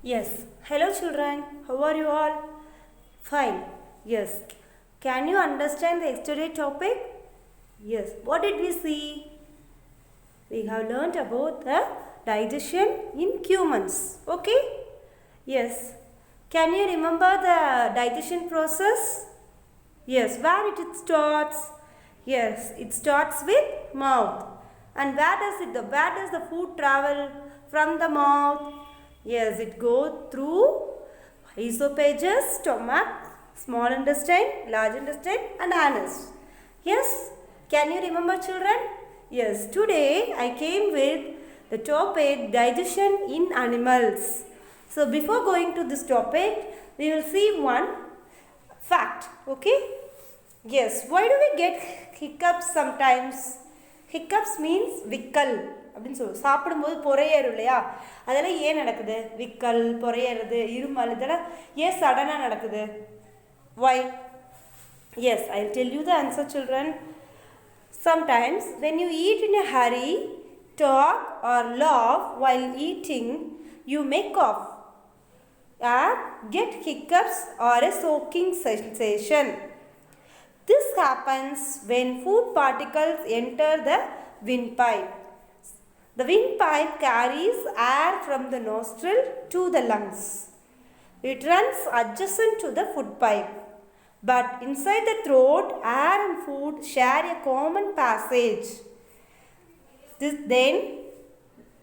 Yes. Hello children. How are you all? Fine. Yes. Can you understand the yesterday topic? Yes. What did we see? We have learnt about the digestion in humans. Okay? Yes. Can you remember the digestion process? Yes. Where it starts? Yes. It starts with mouth. And where does the food travel from the mouth? Yes, it goes through esophagus, stomach, small intestine, large intestine and anus. Yes, can you remember children? Yes, today I came with the topic digestion in animals. So before going to this topic, we will see one fact. Okay? Yes, why do we get hiccups sometimes? Hiccups means விக்கல் அப்படின்னு சொல்லுவோம். சாப்பிடும்போது பொறையேறும் இல்லையா, அதெல்லாம் ஏன் நடக்குது? விக்கல், பொறையேறது, இருமல், இதெல்லாம் ஏன் சடனாக நடக்குது? Why? Yes, I'll tell you the answer children. Sometimes when you eat in a hurry, talk or laugh while eating, you may cough or get hiccups or a choking sensation. This happens when food particles enter the windpipe. The windpipe carries air from the nostril to the lungs. It runs adjacent to the food pipe. But inside the throat, air and food share a common passage.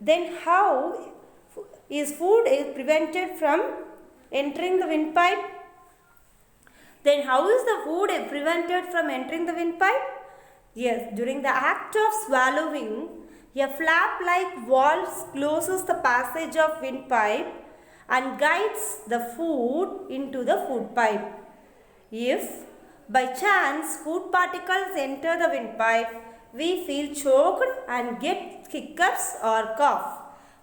Then how is food prevented from entering the windpipe? Then how is the food prevented from entering the windpipe? Yes, during the act of swallowing, a flap-like valve closes the passage of windpipe and guides the food into the food pipe. If by chance food particles enter the windpipe, we feel choked and get hiccups or cough.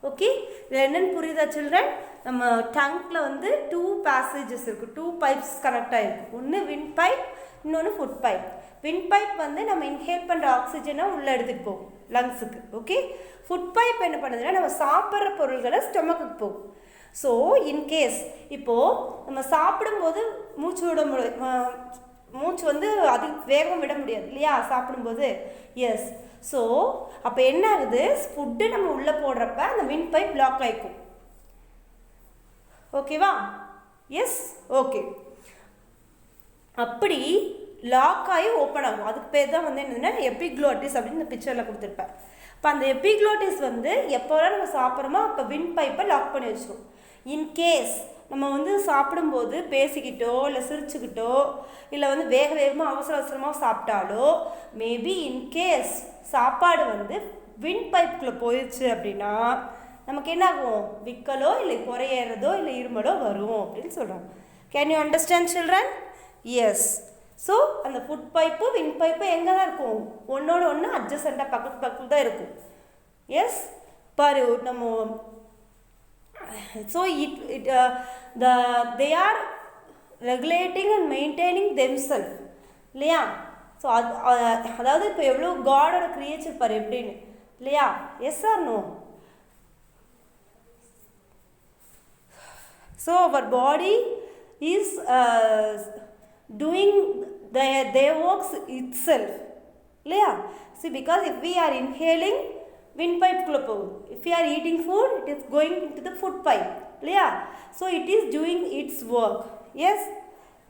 Okay, இதில் என்னென்னு புரியுதா children? நம்ம டங்கில் வந்து 2 passages இருக்குது, 2 pipes connect ஆகிருக்கு. ஒன்று wind pipe, இன்னொன்று food pipe. Wind pipe வந்து நம்ம இன்ஹேல் பண்ணுற ஆக்சிஜனை உள்ளே எடுத்துகிட்டு போகும் லங்ஸுக்கு. ஓகே, ஃபுட் பைப் என்ன பண்ணுதுன்னா நம்ம சாப்பிட்ற பொருள்களை ஸ்டொமக்குக்கு போகும். ஸோ இன்கேஸ் இப்போது நம்ம சாப்பிடும்போது மூச்சு வந்து அது வேகம் விட முடியாது இல்லையா சாப்பிடும்போது. எஸ், ஸோ அப்போ என்ன ஆகுது, ஃபுட்டு நம்ம உள்ளே போடுறப்ப அந்த விண்ட் பைப் லாக் ஆகிக்கும். ஓகேவா? Yes, okay. அப்படி லாக் ஆகி ஓப்பன் ஆகும். அதுக்கு பேர் தான் வந்து என்னதுன்னா எபிக்ளோட்டிஸ் அப்படின்னு இந்த பிக்சரில் கொடுத்துருப்பேன். இப்போ அந்த எபிக்ளோட்டிஸ் வந்து எப்போலாம் நம்ம சாப்பிட்றோமோ அப்போ விண்ட் பைப்பை லாக் பண்ணி வச்சிடும். இன்கேஸ் நம்ம வந்து சாப்பிடும்போது பேசிக்கிட்டோ இல்லை சிரிச்சுக்கிட்டோ இல்லை வந்து வேக வேகமாக அவசர அவசரமாக சாப்பிட்டாலோ மேபி இன்கேஸ் சாப்பாடு வந்து விண்ட் பைப்புக்குள்ளே போயிடுச்சு அப்படின்னா நமக்கு என்ன ஆகும்? விக்கலோ இல்லை குறையறதோ இல்லை இருமலோ வரும் அப்படின்னு சொல்கிறாங்க. Can you understand children? Yes. So அந்த ஃபுட் பைப்பு விண்ட் பைப்பு எங்கே தான் இருக்கும்? ஒன்றோட ஒன்று அட்ஜசண்டாக பக்கத்து தான் இருக்கும். எஸ், பாரு நம்ம so they are regulating and maintaining themselves இல்லையா? ஸோ அதாவது இப்போ எவ்வளோ காடோட கிரியேச்சர் பாரு எப்படின்னு இல்லையா? Yes or no? ஸோ அவர் body is doing their works itself இல்லையா? see because if we are inhaling windpipe குள்ள போகும். if we are eating food it is going into the food pipe இல்லையா? so it is doing its work. yes,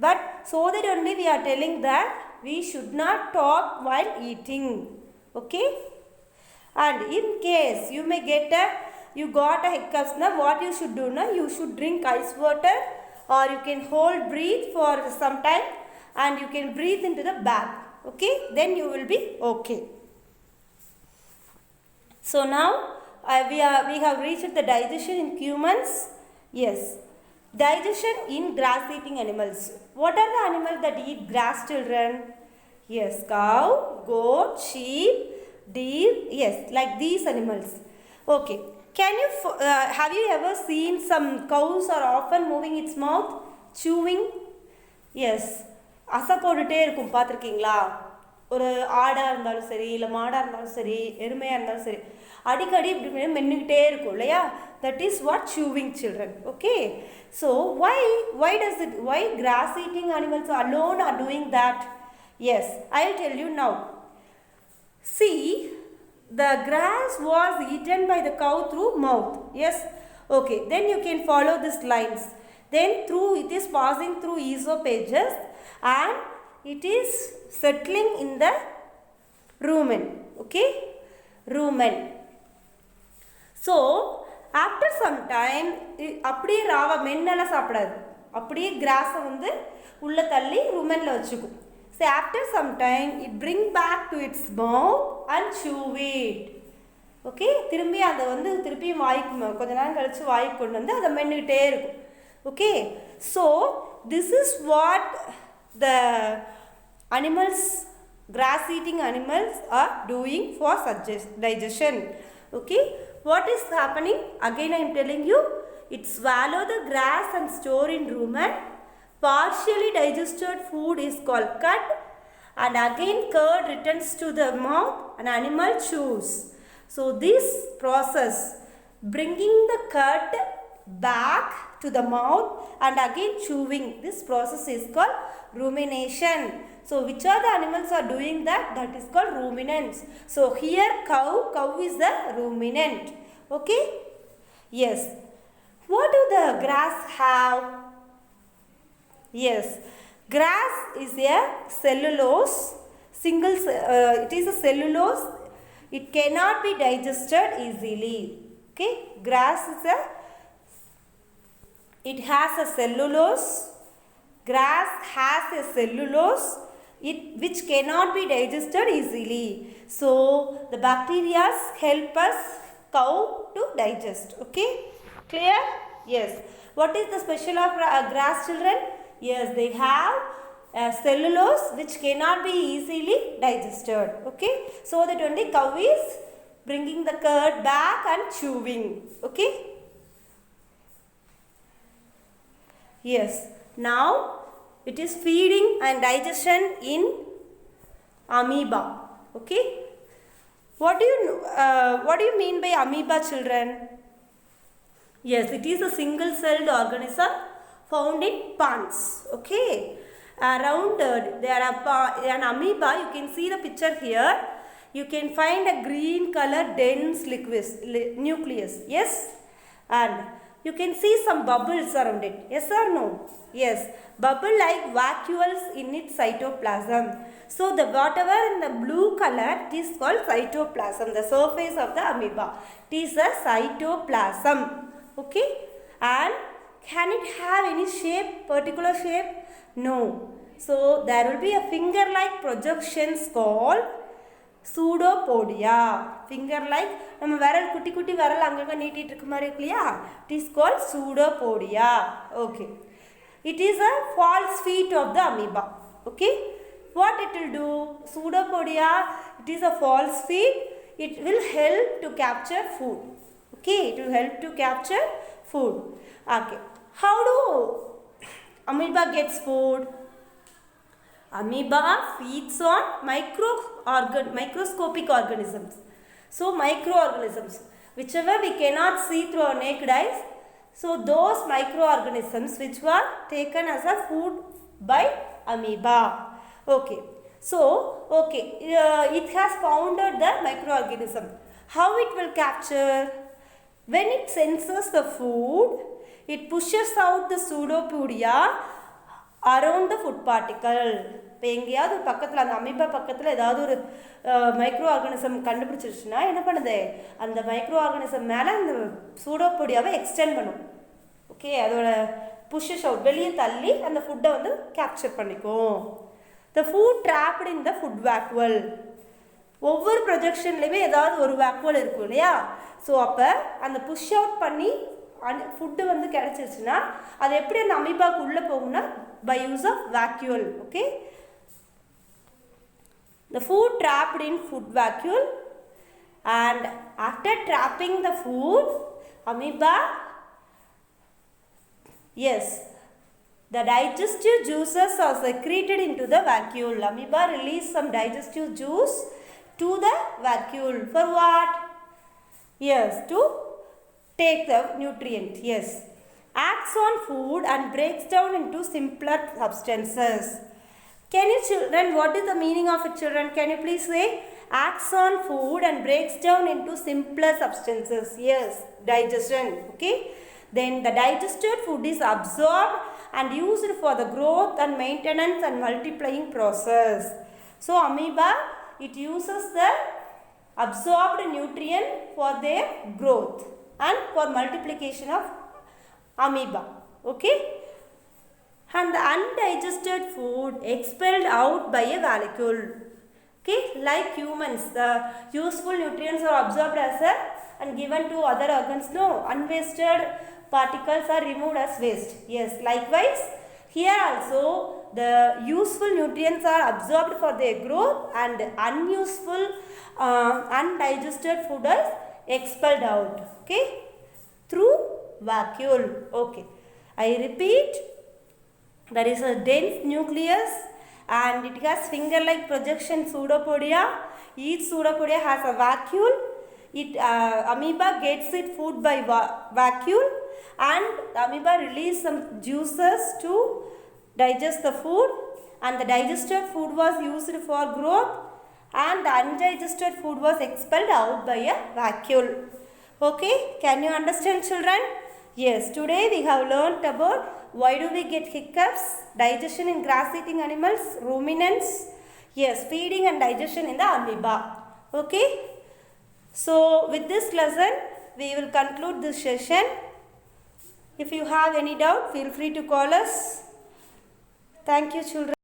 but so that only we are telling that we should not talk while eating. okay, and in case you may you got a hiccups now, what you should do now, you should drink ice water or you can hold breathe for some time and you can breathe into the back. okay, then you will be okay. So now we have reached the digestion in humans. Yes, digestion in grass eating animals. What are the animals that eat grass children? Yes, cow, goat, sheep, deer. Yes, like these animals. Okay, can you have you ever seen some cows are often moving its mouth chewing? Yes, அசை போட்டுட்டே இருக்கும் பார்த்துருக்கீங்களா? ஒரு ஆடாக இருந்தாலும் சரி, இல்லை மாடாக இருந்தாலும் சரி, எருமையாக இருந்தாலும் சரி, அடிக்கடி இப்படி மென்னுக்கிட்டே இருக்கும் இல்லையா? That is what chewing children. Okay, so why grass eating animals alone are doing that? Yes, I'll tell you now. See, the grass was eaten by the cow through mouth. Yes, okay, then you can follow these lines. Then through it is passing through esophagus and it is settling in the rumen. Okay, rumen. So after some time அப்படியே ராவா மென்னெல்லாம் சாப்பிடாது, அப்படியே கிராஸை வந்து உள்ள தள்ளி ருமென்ல வச்சுக்கும். So after some time it bring back to its mouth and chew it. Okay, திரும்பி அதை வந்து திருப்பி வாய்க்கு கொஞ்ச நேரம் கழிச்சு வாய்க்கு கொண்டு வந்து அதை மென்னுக்கிட்டே இருக்கும். Okay, so this is what the animals, grass eating animals are doing for digestion. Okay, what is happening? Again I am telling you, it swallow the grass and store in rumen. Partially digested food is called cud, and again curd returns to the mouth and animal chews. So this process, bringing the cud back to the mouth and again chewing, this process is called rumination. So which are the animals are doing that? That is called ruminants. So here cow is the ruminant. Okay, yes. What do the grass have? Yes, grass is a cellulose, it is a cellulose, it cannot be digested easily. Okay, grass is it has a cellulose, grass has a cellulose which cannot be digested easily. So the bacteria help us cow to digest. Okay, clear? Yes. What is the special of grass, children? Yes, they have cellulose which cannot be easily digested. Okay, so that only cow is bringing the curd back and chewing. Okay, yes. Now it is feeding and digestion in amoeba. Okay, what do you mean by amoeba, children? Yes, it is a single celled organism found in ponds. Okay, around there are an amoeba. You can see the picture here. You can find a green color dense nucleus. Yes, and you can see some bubbles around it. Yes or no? Yes, bubble like vacuoles in its cytoplasm. So the whatever in the blue color, it is called cytoplasm, the surface of the amoeba. It is a cytoplasm. Okay, and can it have any shape, particular shape? No. So there will be a finger like projections called pseudopodia. Finger like, நம்ம விரல் குட்டி குட்டி விரல் அங்கங்க நீட்டிட்டு இருக்க மாதிரி இருக்கு இல்லையா? It is called pseudopodia. Okay, it is a false feet of the amoeba. Okay, what it will do? Pseudopodia, it is a false feet. It will help to capture food. Okay, it will help to capture food. Okay, how do amoeba gets food? Amoeba feeds on microscopic organisms. So microorganisms, whichever we cannot see through our naked eyes, so those microorganisms which were taken as a food by amoeba. Okay, so it has founded the microorganism. How it will capture? When it senses the food, it pushes out the pseudopodia around the food particle. இப்போ எங்கேயாவது பக்கத்தில் அந்த amoeba பக்கத்தில் ஏதாவது ஒரு micro organism கண்டுபிடிச்சிருச்சுன்னா என்ன பண்ணுது? அந்த மைக்ரோ ஆர்கானிசம் மேலே அந்த சூடோபோடியாவை எக்ஸ்டெண்ட் பண்ணும். ஓகே, அதோட புஷஸ் அவுட், வெளியே தள்ளி அந்த ஃபுட்டை வந்து கேப்சர் பண்ணிக்கும். The food trapped in the food vacuole. ஒவ்வொரு ப்ரொஜெக்ஷன்லேயுமே ஏதாவது ஒரு வேக்குவல் இருக்கும் இல்லையா? ஸோ அப்போ அந்த புஷ் அவுட் பண்ணி ஃபுட்டு வந்து கிடச்சிருச்சுன்னா அது எப்படி அந்த அமீபாவுக்கு உள்ளே போகும்னா by use of vacuole. Okay, the food trapped in food vacuole, and after trapping the food, amoeba, yes, The digestive juices are secreted into the vacuole. Amoeba release some digestive juice to the vacuole. For what? Yes, to take the nutrient. Yes. Acts on food and breaks down into simpler substances. Can you children, what is the meaning of it children? Can you please say? Acts on food and breaks down into simpler substances. Yes, digestion. Okay. Then the digested food is absorbed and used for the growth and maintenance and multiplying process. So amoeba, it uses the absorbed nutrient for their growth and for multiplication of amoeba. Okay. And the undigested food expelled out by a vacuole. Okay, like humans, the useful nutrients are absorbed as a and given to other organs. No, unwasted particles are removed as waste. Yes, likewise, here also the useful nutrients are absorbed for their growth and unuseful, undigested food is expelled out. Okay, through vacuole. Okay, I repeat. There is a dense nucleus and it has finger-like projection pseudopodia. Each pseudopodia has a vacuole. Amoeba gets its food by vacuole and the amoeba release some juices to digest the food, and the digested food was used for growth and the undigested food was expelled out by a vacuole. Okay, can you understand children? Yes, today we have learnt about why do we get hiccups, digestion in grass-eating animals, ruminants, yes, feeding and digestion in the amoeba. Okay. So, with this lesson, we will conclude this session. If you have any doubt, feel free to call us. Thank you, children.